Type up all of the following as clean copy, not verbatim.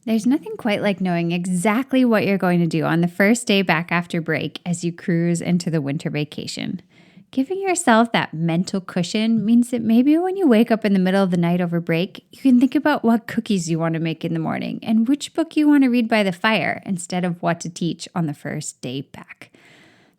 There's nothing quite like knowing exactly what you're going to do on the first day back after break as you cruise into the winter vacation. Giving yourself that mental cushion means that maybe when you wake up in the middle of the night over break, you can think about what cookies you want to make in the morning and which book you want to read by the fire instead of what to teach on the first day back.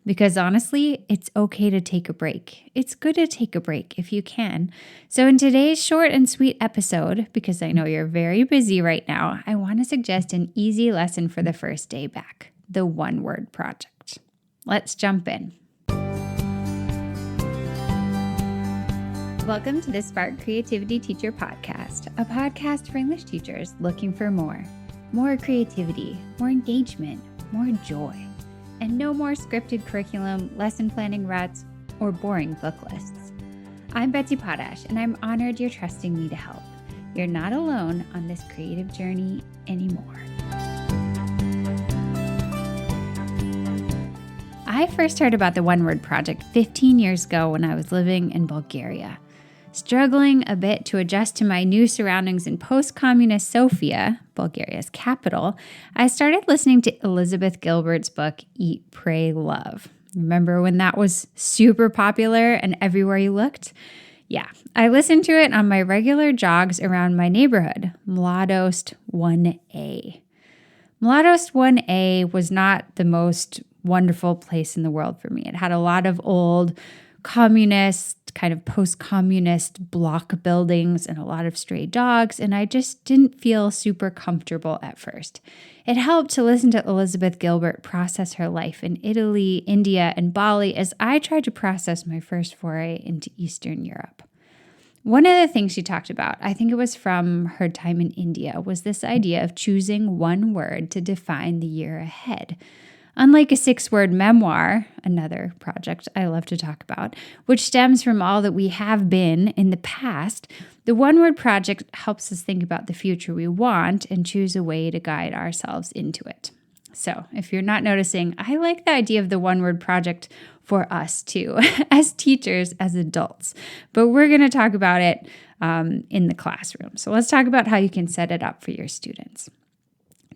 Because honestly, it's okay to take a break. It's good to take a break if you can. So in today's short and sweet episode, because I know you're very busy right now, I want to suggest an easy lesson for the first day back, the one-word project. Let's jump in. Welcome to the Spark Creativity Teacher Podcast, a podcast for English teachers looking for more creativity, more engagement, more joy. And no more scripted curriculum, lesson planning ruts, or boring book lists. I'm Betsy Potash, and I'm honored you're trusting me to help. You're not alone on this creative journey anymore. I first heard about the One Word Project 15 years ago when I was living in Bulgaria. Struggling a bit to adjust to my new surroundings in post-communist Sofia, Bulgaria's capital, I started listening to Elizabeth Gilbert's book, Eat, Pray, Love. Remember when that was super popular and everywhere you looked? Yeah, I listened to it on my regular jogs around my neighborhood, Mladost 1A. Mladost 1A was not the most wonderful place in the world for me. It had a lot of old communist, kind of post-communist block buildings and a lot of stray dogs, and I just didn't feel super comfortable at first. It helped to listen to Elizabeth Gilbert process her life in Italy, India, and Bali as I tried to process my first foray into Eastern Europe. One of the things she talked about, I think it was from her time in India, was this idea of choosing one word to define the year ahead. Unlike a 6-word memoir, another project I love to talk about, which stems from all that we have been in the past, the one-word project helps us think about the future we want and choose a way to guide ourselves into it. So if you're not noticing, I like the idea of the one-word project for us too, as teachers, as adults. But we're going to talk about it in the classroom. So let's talk about how you can set it up for your students.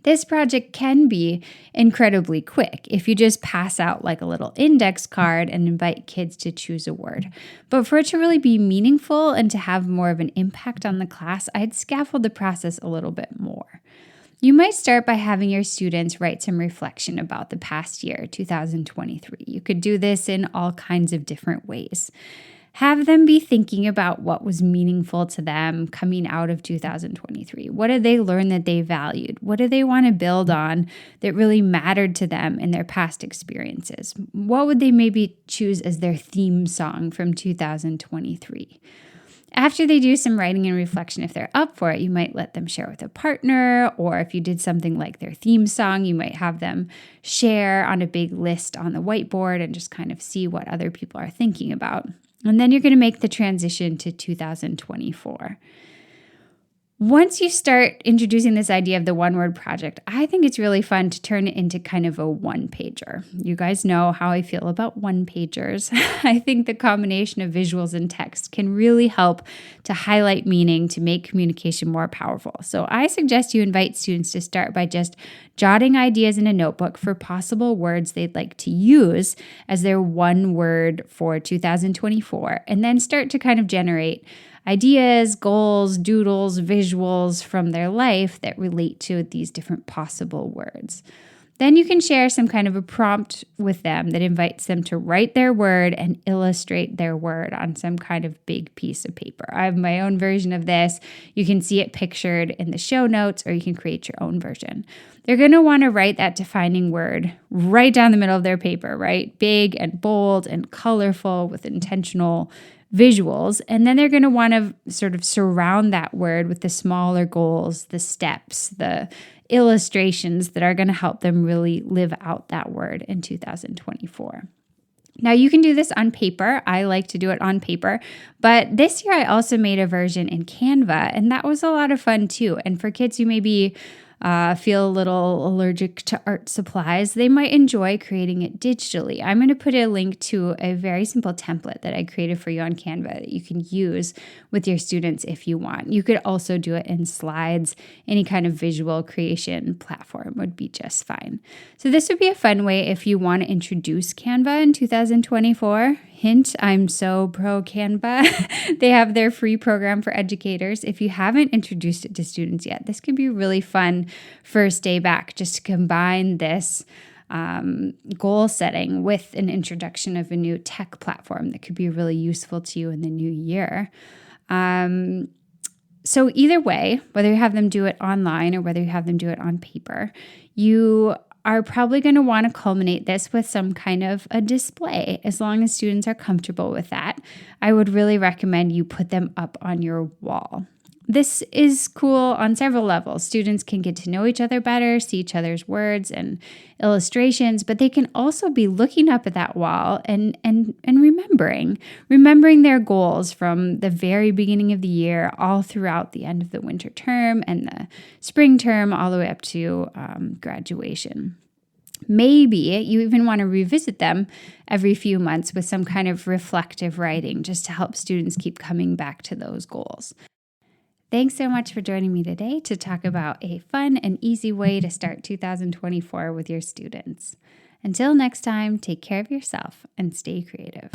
This project can be incredibly quick if you just pass out like a little index card and invite kids to choose a word. But for it to really be meaningful and to have more of an impact on the class, I'd scaffold the process a little bit more. You might start by having your students write some reflection about the past year, 2023. You could do this in all kinds of different ways. Have them be thinking about what was meaningful to them coming out of 2023. What did they learn that they valued? What do they want to build on that really mattered to them in their past experiences? What would they maybe choose as their theme song from 2023? After they do some writing and reflection, if they're up for it, you might let them share with a partner, or if you did something like their theme song, you might have them share on a big list on the whiteboard and just kind of see what other people are thinking about. And then you're going to make the transition to 2024. Once you start introducing this idea of the one-word project, I think it's really fun to turn it into kind of a one-pager. You guys know how I feel about one-pagers. I think the combination of visuals and text can really help to highlight meaning to make communication more powerful. So I suggest you invite students to start by just jotting ideas in a notebook for possible words they'd like to use as their one word for 2024, and then start to kind of generate ideas, goals, doodles, visuals from their life that relate to these different possible words. Then you can share some kind of a prompt with them that invites them to write their word and illustrate their word on some kind of big piece of paper. I have my own version of this. You can see it pictured in the show notes, or you can create your own version. They're going to want to write that defining word right down the middle of their paper, right? Big and bold and colorful with intentional visuals, and then they're going to want to sort of surround that word with the smaller goals, the steps, the illustrations that are going to help them really live out that word in 2024. Now, you can do this on paper. I like to do it on paper, but this year I also made a version in Canva, and that was a lot of fun too. And for kids who maybe feel a little allergic to art supplies, they might enjoy creating it digitally. I'm going to put a link to a very simple template that I created for you on Canva that you can use with your students if you want. You could also do it in slides. Any kind of visual creation platform would be just fine. So this would be a fun way if you want to introduce Canva in 2024. Hint, I'm so pro Canva. They have their free program for educators. If you haven't introduced it to students yet, this could be really fun first day back, just to combine this goal setting with an introduction of a new tech platform that could be really useful to you in the new year. So either way, whether you have them do it online or whether you have them do it on paper, you are probably going to want to culminate this with some kind of a display. As long as students are comfortable with that, I would really recommend you put them up on your wall. This is cool on several levels. Students can get to know each other better, see each other's words and illustrations, but they can also be looking up at that wall and remembering their goals from the very beginning of the year all throughout the end of the winter term and the spring term all the way up to graduation. Maybe you even want to revisit them every few months with some kind of reflective writing just to help students keep coming back to those goals. Thanks so much for joining me today to talk about a fun and easy way to start 2024 with your students. Until next time, take care of yourself and stay creative.